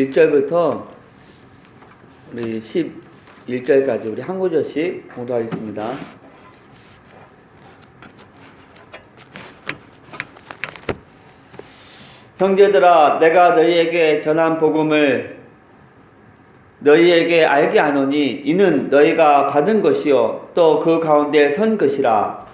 1절부터 우리 11절까지 우리 한 구절씩 공부하겠습니다. 형제들아, 내가 너희에게 전한 복음을 너희에게 알게 하노니 이는 너희가 받은 것이요 또 그 가운데 선 것이라.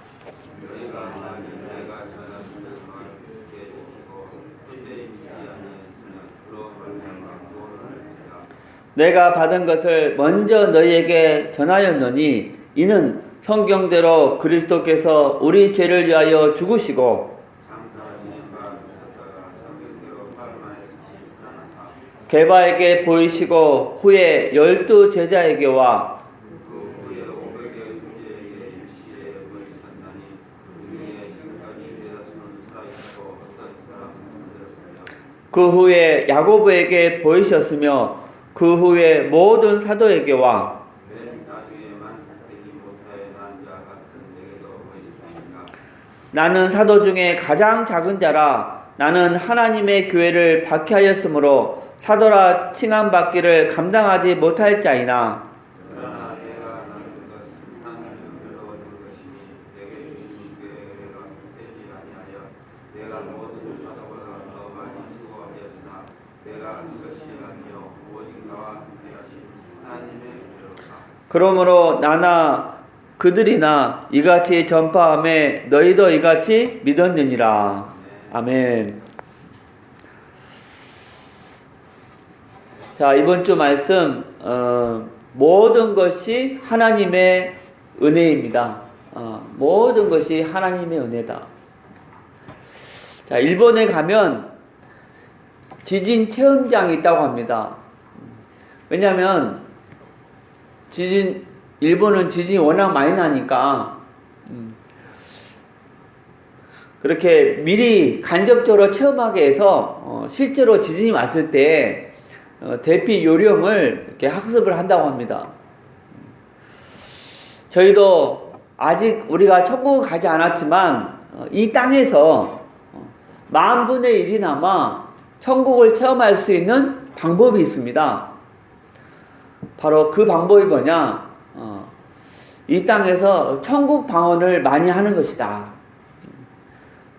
내가 받은 것을 먼저 너희에게 전하였노니 이는 성경대로 그리스도께서 우리 죄를 위하여 죽으시고 게바에게 보이시고 후에 12 제자에게와 그 후에 야고보에게 보이셨으며 그 후에 모든 사도에게와 나는 사도 중에 가장 작은 자라. 나는 하나님의 교회를 박해하였으므로 사도라 칭함받기를 감당하지 못할 자이나 그러므로 나나 그들이나 이같이 전파함에 너희도 이같이 믿었느니라. 아멘. 자, 이번 주 말씀 모든 것이 하나님의 은혜입니다. 모든 것이 하나님의 은혜다. 자, 일본에 가면 지진 체험장이 있다고 합니다. 왜냐하면 일본은 지진이 워낙 많이 나니까 그렇게 미리 간접적으로 체험하게 해서 실제로 지진이 왔을 때 대피 요령을 이렇게 학습을 한다고 합니다. 저희도 아직 우리가 천국을 가지 않았지만 이 땅에서 10,000분의 1이나마 천국을 체험할 수 있는 방법이 있습니다. 바로 그 방법이 뭐냐? 이 땅에서 천국 방언을 많이 하는 것이다.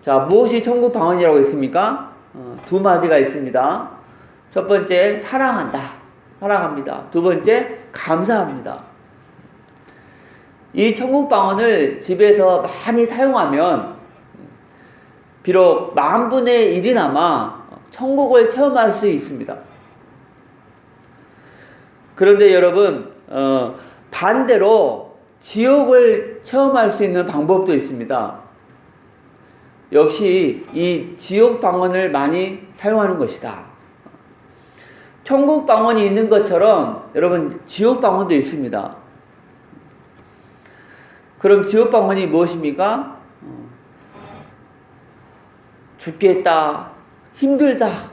자, 무엇이 천국 방언이라고 했습니까? 두 마디가 있습니다. 첫 번째, 사랑한다. 사랑합니다. 두 번째, 감사합니다. 이 천국 방언을 집에서 많이 사용하면 비록 10,000분의 1이나마 천국을 체험할 수 있습니다. 그런데 여러분, 반대로 지옥을 체험할 수 있는 방법도 있습니다. 역시 이 지옥 방언을 많이 사용하는 것이다. 천국 방언이 있는 것처럼 여러분 지옥 방언도 있습니다. 그럼 지옥 방언이 무엇입니까? 죽겠다, 힘들다,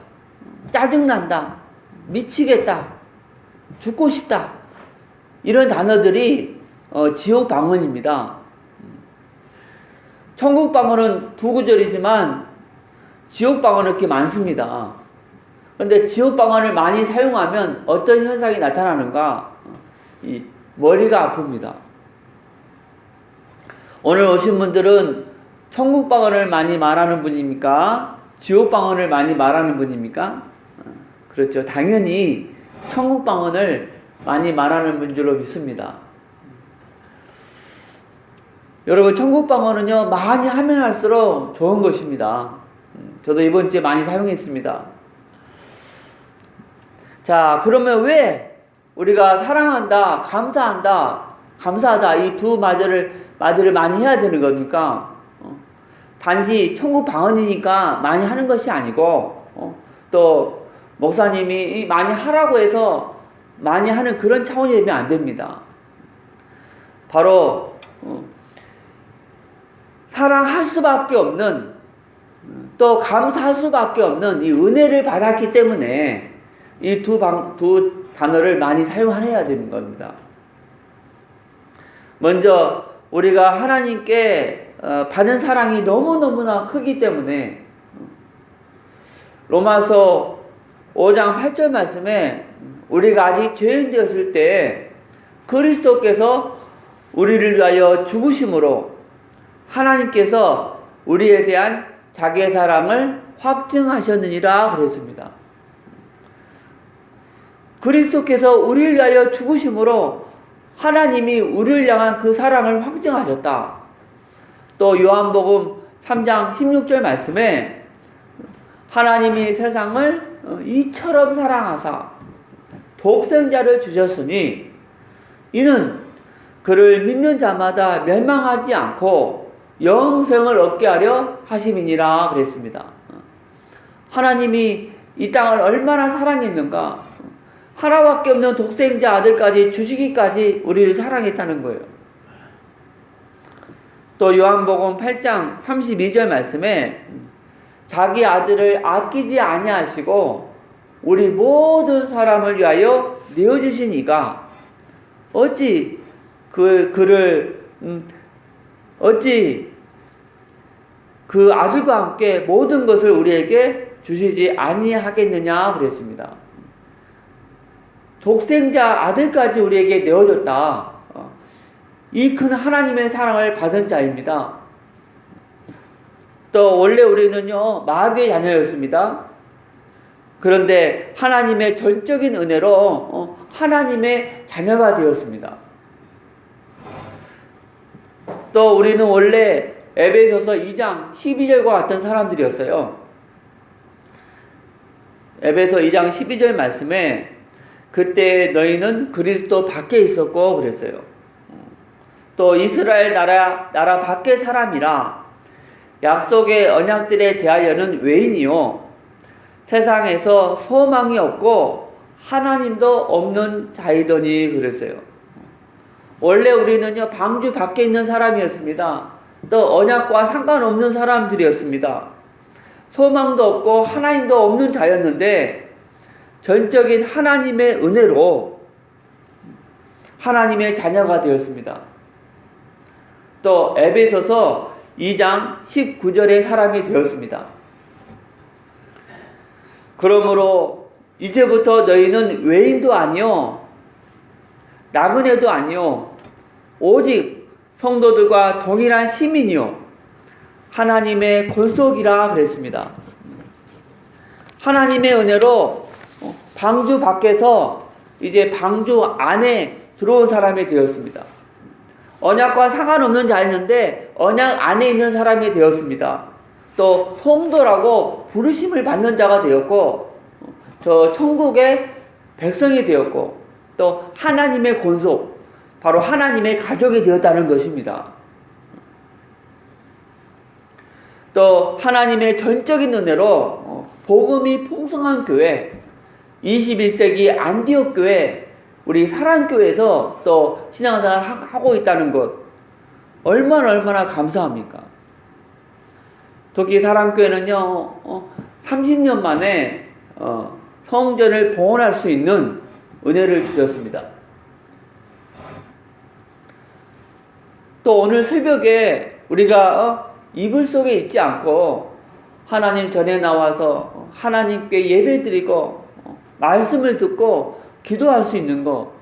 짜증난다, 미치겠다, 죽고 싶다. 이런 단어들이 지옥 방언입니다. 천국 방언은 두 구절이지만 지옥 방언은 그렇게 많습니다. 그런데 지옥 방언을 많이 사용하면 어떤 현상이 나타나는가? 이 머리가 아픕니다. 오늘 오신 분들은 천국 방언을 많이 말하는 분입니까? 지옥 방언을 많이 말하는 분입니까? 그렇죠. 당연히 천국 방언을 많이 말하는 분 줄로 믿습니다. 여러분, 천국 방언은요, 많이 하면 할수록 좋은 것입니다. 저도 이번 주에 많이 사용했습니다. 자, 그러면 왜 우리가 사랑한다, 감사하다 이 두 마디를 많이 해야 되는 겁니까? 단지 천국 방언이니까 많이 하는 것이 아니고 또 목사님이 많이 하라고 해서 많이 하는 그런 차원이 되면 안 됩니다. 바로 사랑할 수밖에 없는, 또 감사할 수밖에 없는 이 은혜를 받았기 때문에 이 두 단어를 많이 사용해야 되는 겁니다. 먼저 우리가 하나님께 받은 사랑이 너무너무나 크기 때문에 로마서 5장 8절 말씀에 우리가 아직 죄인 되었을 때 그리스도께서 우리를 위하여 죽으심으로 하나님께서 우리에 대한 자기의 사랑을 확증하셨느니라 그랬습니다. 그리스도께서 우리를 위하여 죽으심으로 하나님이 우리를 향한 그 사랑을 확증하셨다. 또 요한복음 3장 16절 말씀에 하나님이 세상을 이처럼 사랑하사 독생자를 주셨으니 이는 그를 믿는 자마다 멸망하지 않고 영생을 얻게 하려 하심이니라 그랬습니다. 하나님이 이 땅을 얼마나 사랑했는가. 하나밖에 없는 독생자 아들까지 주시기까지 우리를 사랑했다는 거예요. 또 요한복음 8장 32절 말씀에 자기 아들을 아끼지 아니하시고 우리 모든 사람을 위하여 내어주신 이가 어찌 어찌 그 아들과 함께 모든 것을 우리에게 주시지 아니하겠느냐 그랬습니다. 독생자 아들까지 우리에게 내어줬다. 이 큰 하나님의 사랑을 받은 자입니다. 또 원래 우리는요 마귀의 자녀였습니다. 그런데 하나님의 전적인 은혜로 하나님의 자녀가 되었습니다. 또 우리는 원래 에베소서 2장 12절과 같은 사람들이었어요. 에베소 2장 12절 말씀에 그때 너희는 그리스도 밖에 있었고 그랬어요. 또 이스라엘 나라 밖의 사람이라 약속의 언약들에 대하여는 외인이요 세상에서 소망이 없고 하나님도 없는 자이더니 그랬어요. 원래 우리는요 방주 밖에 있는 사람이었습니다. 또 언약과 상관없는 사람들이었습니다. 소망도 없고 하나님도 없는 자였는데 전적인 하나님의 은혜로 하나님의 자녀가 되었습니다. 또 에베소서 2장 19절의 사람이 되었습니다. 그러므로 이제부터 너희는 외인도 아니요 나그네도 아니요 오직 성도들과 동일한 시민이요 하나님의 권속이라 그랬습니다. 하나님의 은혜로 방주 밖에서 이제 방주 안에 들어온 사람이 되었습니다. 언약과 상관없는 자였는데 언약 안에 있는 사람이 되었습니다. 또 성도라고 부르심을 받는 자가 되었고 저 천국의 백성이 되었고 또 하나님의 권속 바로 하나님의 가족이 되었다는 것입니다. 또 하나님의 전적인 은혜로 복음이 풍성한 교회 21세기 안디옥 교회 우리 사랑교회에서 또 신앙생활을 하고 있다는 것 얼마나 감사합니까? 특히 사랑교회는요 30년 만에 성전을 봉헌할 수 있는 은혜를 주셨습니다. 또 오늘 새벽에 우리가 이불 속에 있지 않고 하나님 전에 나와서 하나님께 예배드리고 말씀을 듣고 기도할 수 있는 거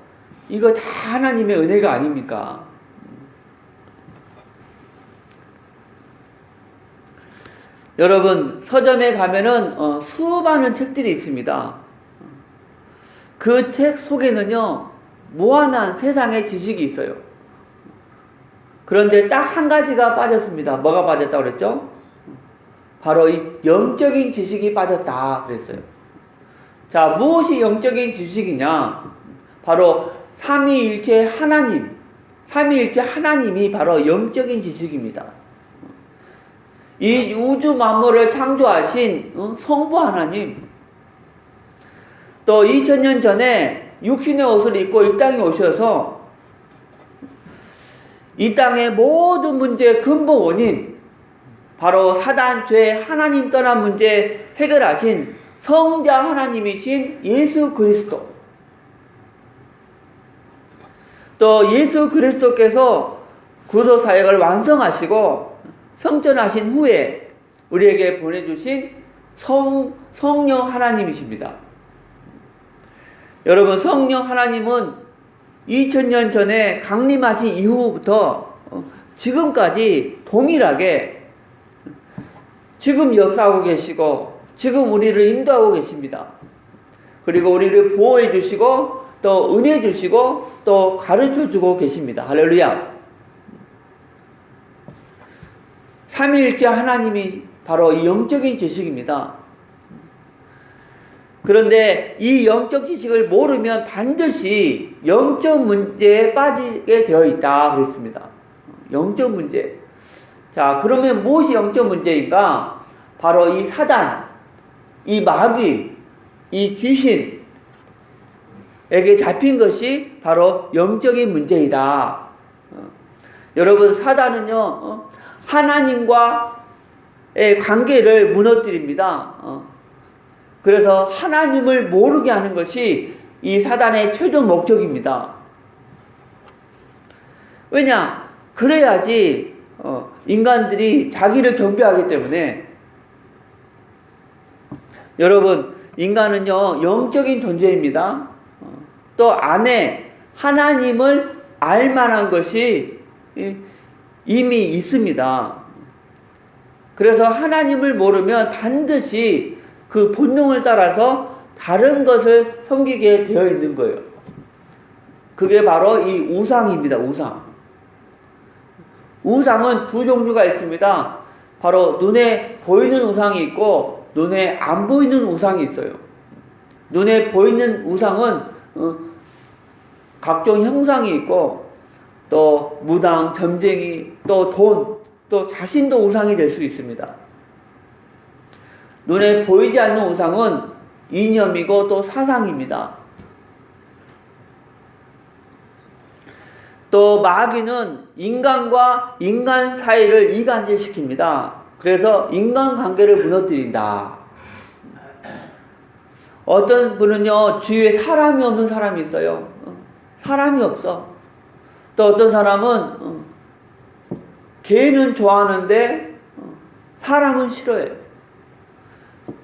이거 다 하나님의 은혜가 아닙니까? 여러분 서점에 가면은 수많은 책들이 있습니다. 그 책 속에는요 무한한 세상의 지식이 있어요. 그런데 딱 한 가지가 빠졌습니다. 뭐가 빠졌다고 그랬죠? 바로 이 영적인 지식이 빠졌다 그랬어요. 자, 무엇이 영적인 지식이냐? 바로 삼위일체 하나님이 바로 영적인 지식입니다. 이 우주 만물을 창조하신 성부 하나님, 또 2000년 전에 육신의 옷을 입고 이 땅에 오셔서 이 땅의 모든 문제의 근본 원인, 바로 사단, 죄, 하나님 떠난 문제 해결하신 성자 하나님이신 예수 그리스도. 또 예수 그리스도께서 구속 사역을 완성하시고 성전하신 후에 우리에게 보내주신 성령 하나님이십니다. 여러분, 성령 하나님은 2000년 전에 강림하신 이후부터 지금까지 동일하게 지금 역사하고 계시고 지금 우리를 인도하고 계십니다. 그리고 우리를 보호해 주시고 또 은혜 주시고 또 가르쳐 주고 계십니다. 할렐루야. 삼위일체 하나님이 바로 이 영적인 지식입니다. 그런데 이 영적 지식을 모르면 반드시 영적 문제에 빠지게 되어 있다 그랬습니다. 영적 문제. 자, 그러면 무엇이 영적 문제인가? 바로 이 사단, 이 마귀, 이 귀신에게 잡힌 것이 바로 영적인 문제이다. 여러분, 사단은요, 하나님과의 관계를 무너뜨립니다. 그래서 하나님을 모르게 하는 것이 이 사단의 최종 목적입니다. 왜냐? 그래야지 인간들이 자기를 경배하기 때문에. 여러분, 인간은요 영적인 존재입니다. 또 안에 하나님을 알만한 것이 이미 있습니다. 그래서 하나님을 모르면 반드시 그 본능을 따라서 다른 것을 섬기게 되어 있는 거예요. 그게 바로 이 우상입니다. 우상은 두 종류가 있습니다. 바로 눈에 보이는 우상이 있고 눈에 안 보이는 우상이 있어요. 눈에 보이는 우상은 각종 형상이 있고 또 무당, 점쟁이, 또 돈, 또 자신도 우상이 될 수 있습니다. 눈에 보이지 않는 우상은 이념이고 또 사상입니다. 또 마귀는 인간과 인간 사이를 이간질시킵니다. 그래서 인간관계를 무너뜨린다. 어떤 분은요 주위에 사람이 없는 사람이 있어요. 사람이 없어. 또 어떤 사람은 개는 좋아하는데 사람은 싫어해요.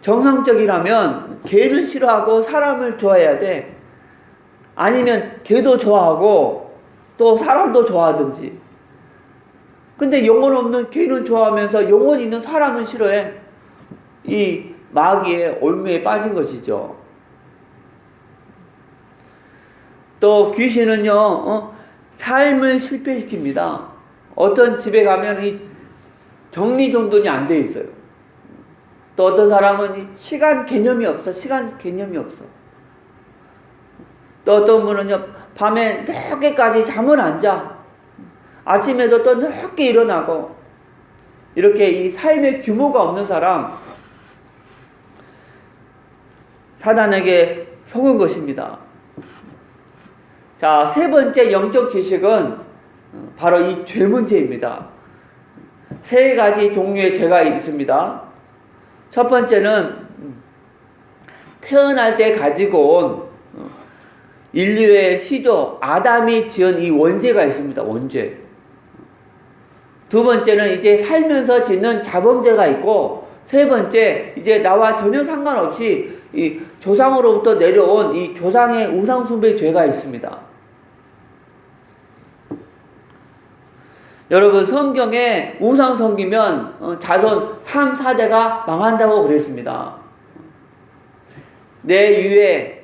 정상적이라면 개는 싫어하고 사람을 좋아해야 돼. 아니면 개도 좋아하고 또 사람도 좋아하든지. 근데 영혼 없는 개는 좋아하면서 영혼 있는 사람은 싫어해. 이 마귀의 올무에 빠진 것이죠. 또 귀신은요 삶을 실패시킵니다. 어떤 집에 가면 이 정리정돈이 안 돼 있어요. 또 어떤 사람은 시간 개념이 없어. 또 어떤 분은요 밤에 늦게까지 잠을 안 자. 아침에도 또 늦게 일어나고. 이렇게 이 삶의 규모가 없는 사람, 사단에게 속은 것입니다. 자, 세 번째 영적 지식은 바로 이 죄 문제입니다. 세 가지 종류의 죄가 있습니다. 첫 번째는 태어날 때 가지고 온 인류의 시조 아담이 지은 이 원죄가 있습니다. 원죄. 두 번째는 이제 살면서 짓는 자범죄가 있고, 세 번째 이제 나와 전혀 상관없이 이 조상으로부터 내려온 이 조상의 우상 숭배 죄가 있습니다. 여러분, 성경에 우상 섬기면 자손 3, 4대가 망한다고 그랬습니다. 내 유해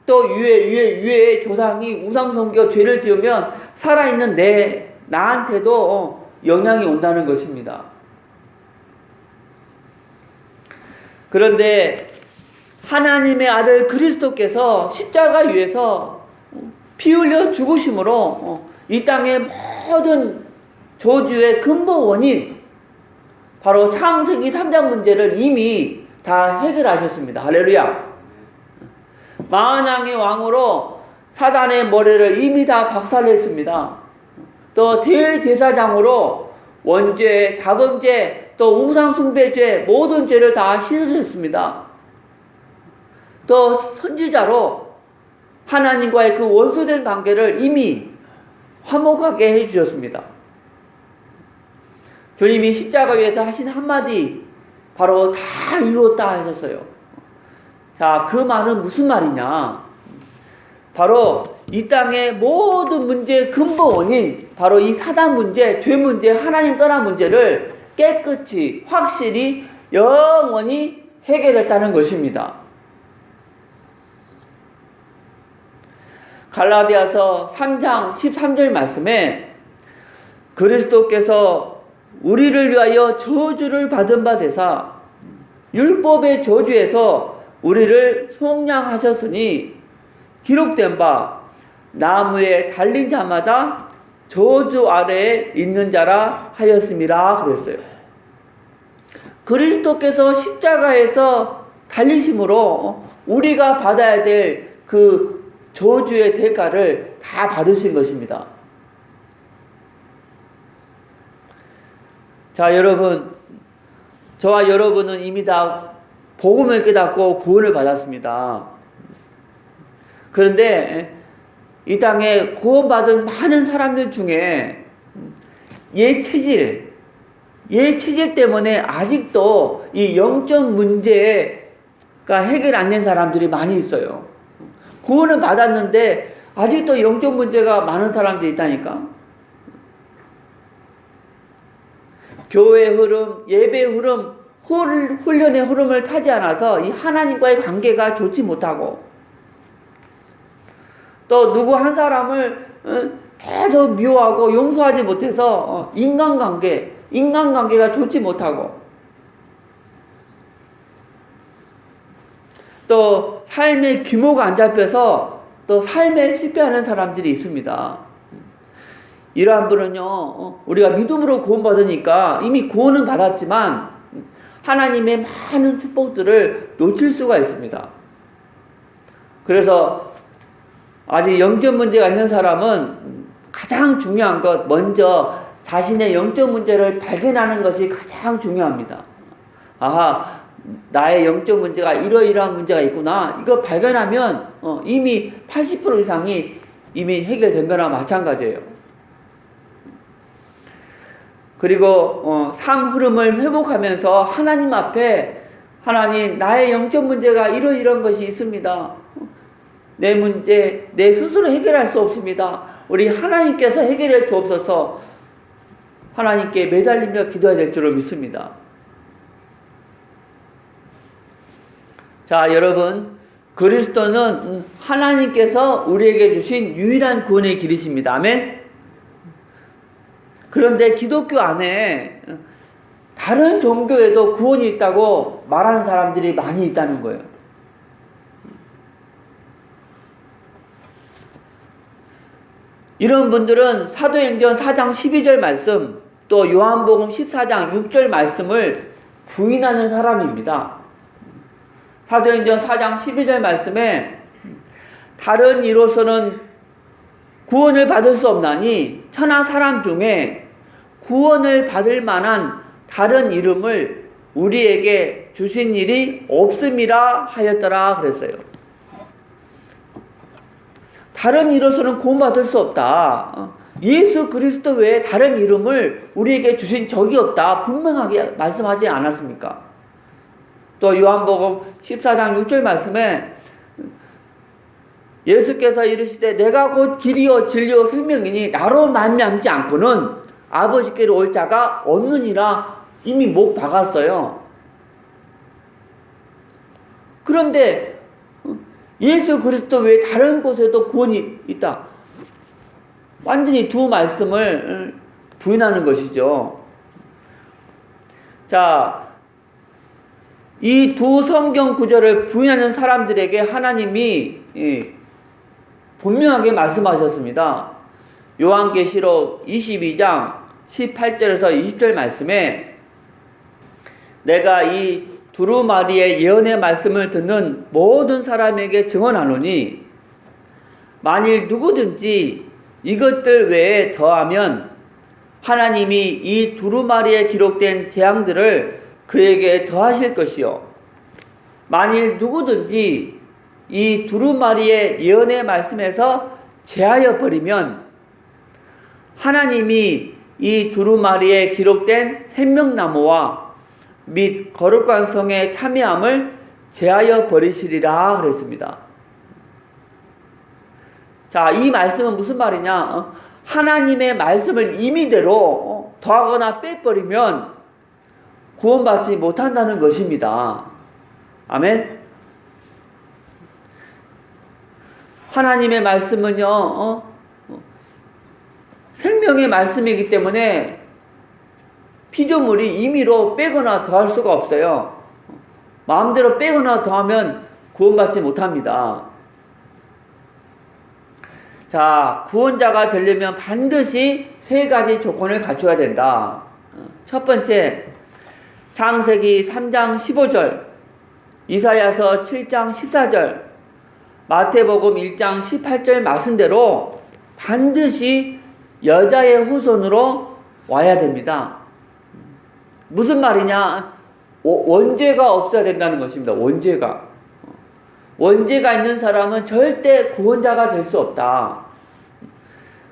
또 유해의 조상이 우상 섬겨 죄를 지으면 살아있는 나한테도 영향이 온다는 것입니다. 그런데 하나님의 아들 그리스도께서 십자가 위에서 피 흘려 죽으심으로 이 땅의 모든 저주의 근본 원인, 바로 창세기 3장 문제를 이미 다 해결하셨습니다. 할렐루야. 만왕의 왕으로 사단의 머리를 이미 다 박살냈습니다. 또 대제사장으로 원죄, 자범죄, 또 우상숭배죄, 모든 죄를 다 씻으셨습니다. 또 선지자로 하나님과의 그 원수된 관계를 이미 화목하게 해주셨습니다. 주님이 십자가 위에서 하신 한마디, 바로 다 이루었다 하셨어요. 자, 그 말은 무슨 말이냐? 바로 이 땅의 모든 문제의 근본 원인, 바로 이 사단 문제, 죄 문제, 하나님 떠난 문제를 깨끗이, 확실히, 영원히 해결했다는 것입니다. 갈라디아서 3장 13절 말씀에 그리스도께서 우리를 위하여 저주를 받은 바 되사 율법의 저주에서 우리를 속량하셨으니 기록된 바 나무에 달린 자마다 저주 아래에 있는 자라 하였음이라 그랬어요. 그리스도께서 십자가에서 달리심으로 우리가 받아야 될 그 저주의 대가를 다 받으신 것입니다. 자, 여러분, 저와 여러분은 이미 다 복음을 깨닫고 구원을 받았습니다. 그런데 이 땅에 구원받은 많은 사람들 중에 옛 체질 때문에 아직도 이 영적 문제가 해결 안 된 사람들이 많이 있어요. 구원을 받았는데 아직도 영적 문제가 많은 사람들이 있다니까. 교회의 흐름, 예배의 흐름, 훈련의 흐름을 타지 않아서 이 하나님과의 관계가 좋지 못하고, 또 누구 한 사람을 계속 미워하고 용서하지 못해서 인간관계가 좋지 못하고, 또 삶의 규모가 안 잡혀서 또 삶에 실패하는 사람들이 있습니다. 이러한 분은요, 우리가 믿음으로 구원받으니까 이미 구원은 받았지만 하나님의 많은 축복들을 놓칠 수가 있습니다. 그래서 아직 영적 문제가 있는 사람은 가장 중요한 것, 먼저 자신의 영적 문제를 발견하는 것이 가장 중요합니다. 아하, 나의 영적 문제가 이러이러한 문제가 있구나. 이거 발견하면 이미 80% 이상이 이미 해결된 거나 마찬가지예요. 그리고 삶 흐름을 회복하면서 하나님 앞에, 하나님, 나의 영적 문제가 이러이러한 것이 있습니다. 내 문제 내 스스로 해결할 수 없습니다. 우리 하나님께서 해결해 주옵소서. 하나님께 매달리며 기도해야 될 줄로 믿습니다. 자, 여러분, 그리스도는 하나님께서 우리에게 주신 유일한 구원의 길이십니다. 아멘. 그런데 기독교 안에 다른 종교에도 구원이 있다고 말하는 사람들이 많이 있다는 거예요. 이런 분들은 사도행전 4장 12절 말씀, 또 요한복음 14장 6절 말씀을 부인하는 사람입니다. 사도행전 4장 12절 말씀에 다른 이로서는 구원을 받을 수 없나니 천하 사람 중에 구원을 받을 만한 다른 이름을 우리에게 주신 일이 없음이라 하였더라 그랬어요. 다른 이로서는 구원받을 수 없다. 예수 그리스도 외에 다른 이름을 우리에게 주신 적이 없다. 분명하게 말씀하지 않았습니까? 또 요한복음 14장 6절 말씀에 예수께서 이르시되 내가 곧 길이요 진리요 생명이니 나로 말미암지 않고는 아버지께로 올 자가 없느니라 이미 못 박았어요. 그런데 예수 그리스도 외에 다른 곳에도 구원이 있다. 완전히 두 말씀을 부인하는 것이죠. 자, 이 두 성경 구절을 부인하는 사람들에게 하나님이 분명하게 말씀하셨습니다. 요한계시록 22장 18절에서 20절 말씀에 내가 이 두루마리의 예언의 말씀을 듣는 모든 사람에게 증언하노니 만일 누구든지 이것들 외에 더하면 하나님이 이 두루마리에 기록된 재앙들을 그에게 더하실 것이요 만일 누구든지 이 두루마리의 예언의 말씀에서 제하여 버리면 하나님이 이 두루마리에 기록된 생명나무와 및 거룩한 성의 참여함을 제하여 버리시리라 그랬습니다. 자, 이 말씀은 무슨 말이냐? 하나님의 말씀을 임의대로 더하거나 빼버리면 구원받지 못한다는 것입니다. 아멘. 하나님의 말씀은요, 생명의 말씀이기 때문에 피조물이 임의로 빼거나 더할 수가 없어요. 마음대로 빼거나 더하면 구원받지 못합니다. 자, 구원자가 되려면 반드시 세 가지 조건을 갖춰야 된다. 첫 번째, 창세기 3장 15절, 이사야서 7장 14절, 마태복음 1장 18절 말씀대로 반드시 여자의 후손으로 와야 됩니다. 무슨 말이냐? 원죄가 없어야 된다는 것입니다. 원죄가 있는 사람은 절대 구원자가 될 수 없다.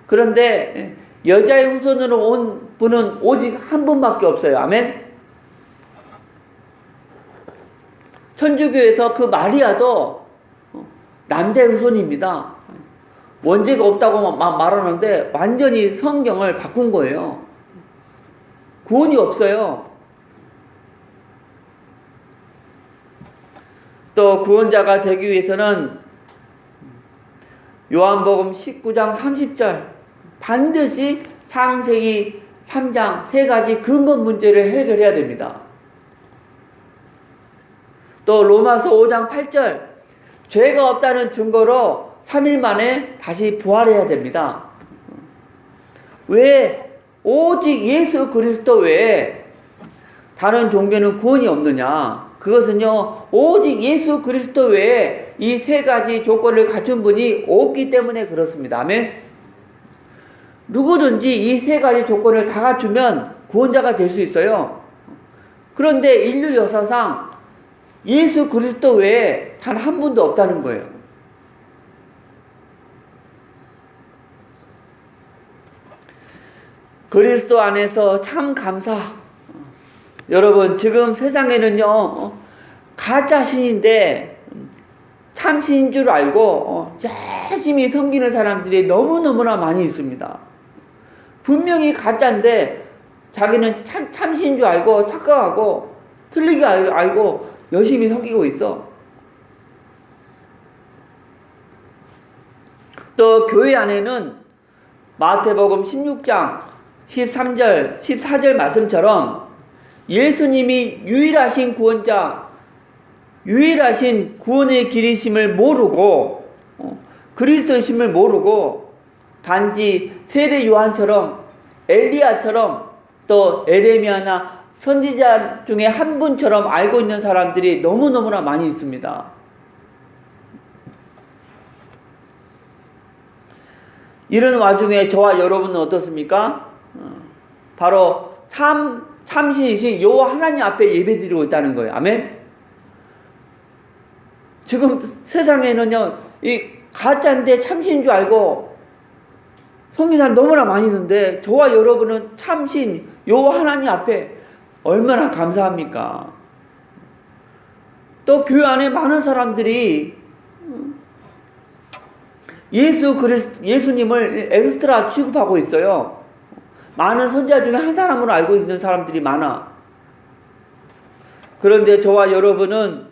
그런데 여자의 후손으로 온 분은 오직 한 분밖에 없어요. 아멘. 천주교에서 그 마리아도 남자의 후손입니다. 원죄가 없다고 말하는데 완전히 성경을 바꾼 거예요. 구원이 없어요. 또 구원자가 되기 위해서는 요한복음 19장 30절 반드시 창세기 3장 세 가지 근본 문제를 해결해야 됩니다. 또 로마서 5장 8절 죄가 없다는 증거로 3일 만에 다시 부활해야 됩니다. 왜 오직 예수 그리스도 외에 다른 종교는 구원이 없느냐? 그것은요, 오직 예수 그리스도 외에 이 세 가지 조건을 갖춘 분이 없기 때문에 그렇습니다. 아멘. 누구든지 이 세 가지 조건을 다 갖추면 구원자가 될 수 있어요. 그런데 인류 역사상 예수 그리스도 외에 단 한 분도 없다는 거예요. 그리스도 안에서 참 감사. 여러분, 지금 세상에는요, 가짜 신인데 참신인 줄 알고 열심히 섬기는 사람들이 너무너무나 많이 있습니다. 분명히 가짜인데 자기는 참신인 줄 알고 착각하고 틀리게 알고 열심히 섬기고 있어. 또 교회 안에는 마태복음 16장 13절 14절 말씀처럼 예수님이 유일하신 구원자, 유일하신 구원의 길이심을 모르고 그리스도이심을 모르고 단지 세례 요한처럼 엘리야처럼 또 에레미야나 선지자 중에 한 분처럼 알고 있는 사람들이 너무너무나 많이 있습니다. 이런 와중에 저와 여러분은 어떻습니까? 바로 참신이신 여호와 하나님 앞에 예배드리고 있다는 거예요. 아멘. 지금 세상에는요, 이 가짜인데 참신인 줄 알고 섬기는 사람 너무나 많이 있는데 저와 여러분은 참신 여호와 하나님 앞에 얼마나 감사합니까? 또 교회 안에 많은 사람들이 예수님을 엑스트라 취급하고 있어요. 많은 선지자 중에 한 사람으로 알고 있는 사람들이 많아. 그런데 저와 여러분은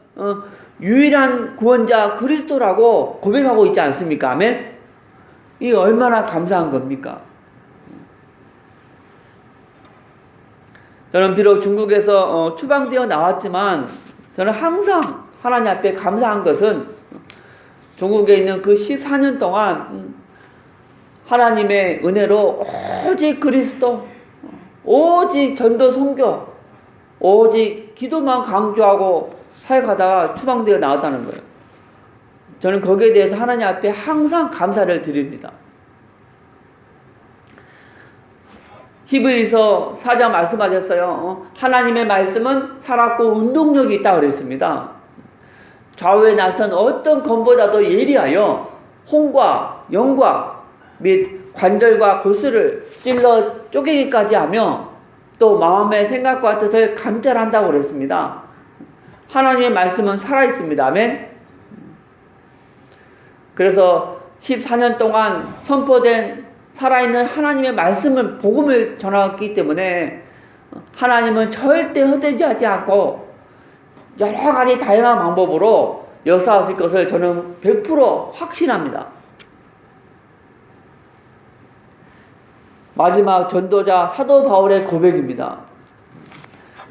유일한 구원자 그리스도라고 고백하고 있지 않습니까? 아멘? 이 얼마나 감사한 겁니까? 저는 비록 중국에서 추방되어 나왔지만 저는 항상 하나님 앞에 감사한 것은 중국에 있는 그 14년 동안 하나님의 은혜로 오직 그리스도, 오직 전도 선교, 오직 기도만 강조하고 사역하다가 추방되어 나왔다는 거예요. 저는 거기에 대해서 하나님 앞에 항상 감사를 드립니다. 히브리서 4장 말씀하셨어요. 하나님의 말씀은 살았고 운동력이 있다고 그랬습니다. 좌우에 나선 어떤 검보다도 예리하여 홍과 영과 및 관절과 골수를 찔러 쪼개기까지 하며 또 마음의 생각과 뜻을 감찰한다고 그랬습니다. 하나님의 말씀은 살아있습니다. 아멘. 그래서 14년 동안 선포된 살아있는 하나님의 말씀을, 복음을 전하기 때문에 하나님은 절대 헛되지 하지 않고 여러 가지 다양한 방법으로 역사하실 것을 저는 100% 확신합니다. 마지막 전도자 사도 바울의 고백입니다.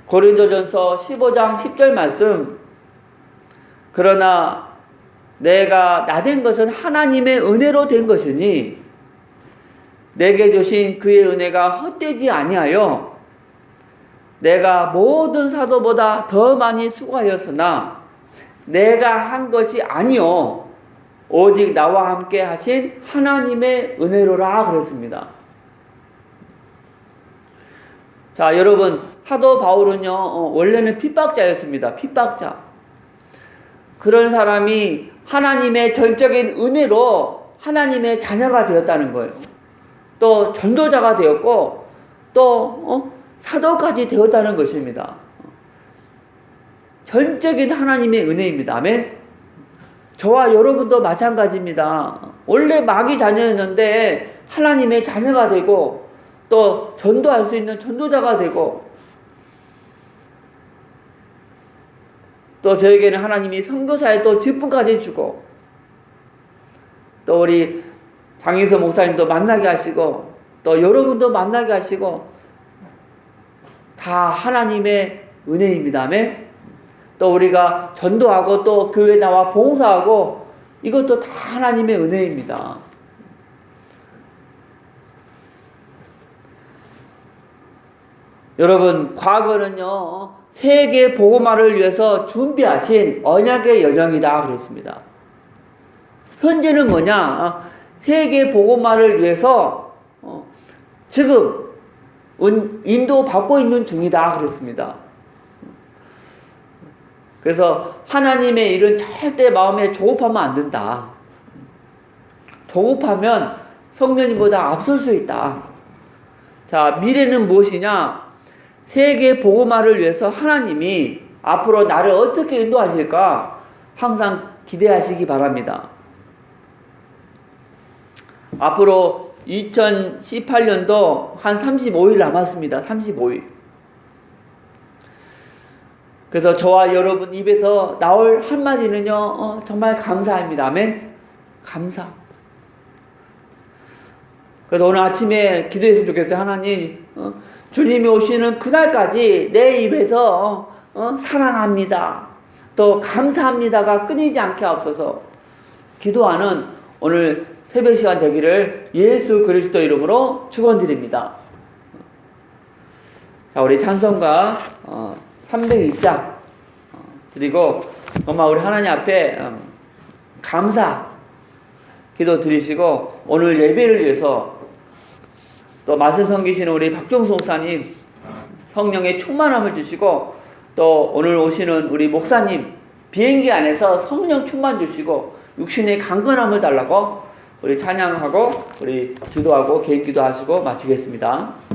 고린도전서 15장 10절 말씀. 그러나 내가 나된 것은 하나님의 은혜로 된 것이니 내게 주신 그의 은혜가 헛되지 아니하여 내가 모든 사도보다 더 많이 수고하였으나 내가 한 것이 아니요 오직 나와 함께 하신 하나님의 은혜로라 그랬습니다. 자, 여러분, 사도 바울은요 원래는 핍박자였습니다. 핍박자. 그런 사람이 하나님의 전적인 은혜로 하나님의 자녀가 되었다는 거예요. 또 전도자가 되었고 또 사도까지 되었다는 것입니다. 전적인 하나님의 은혜입니다. 아멘. 저와 여러분도 마찬가지입니다. 원래 마귀 자녀였는데 하나님의 자녀가 되고 또 전도할 수 있는 전도자가 되고 또 저에게는 하나님이 선교사의 또 직분까지 주고 또 우리 장인서 목사님도 만나게 하시고 또 여러분도 만나게 하시고 다 하나님의 은혜입니다. 아멘. 또 우리가 전도하고 또 교회 나와 봉사하고 이것도 다 하나님의 은혜입니다. 여러분, 과거는요 세계 복음화를 위해서 준비하신 언약의 여정이다 그랬습니다. 현재는 뭐냐? 세계 복음화를 위해서 지금 인도받고 있는 중이다 그랬습니다. 그래서 하나님의 일은 절대 마음에 조급하면 안 된다. 조급하면 성령님보다 앞설 수 있다. 자, 미래는 무엇이냐? 세계 복음화를 위해서 하나님이 앞으로 나를 어떻게 인도하실까 항상 기대하시기 바랍니다. 앞으로 2018년도 한 35일 남았습니다. 35일. 그래서 저와 여러분 입에서 나올 한마디는요 정말 감사합니다. 아멘. 감사. 그래서 오늘 아침에 기도했으면 좋겠어요. 하나님, 주님이 오시는 그날까지 내 입에서 사랑합니다, 또 감사합니다가 끊이지 않게 하옵소서. 기도하는 오늘 새벽 시간 되기를 예수 그리스도 이름으로 축원드립니다. 자, 우리 찬송가 302장 드리고 정말 우리 하나님 앞에 감사 기도 드리시고 오늘 예배를 위해서 또 말씀 섬기시는 우리 박종수 목사님 성령의 충만함을 주시고 또 오늘 오시는 우리 목사님 비행기 안에서 성령 충만 주시고 육신의 강건함을 달라고 우리 찬양하고 우리 기도하고 개인 기도하시고 마치겠습니다.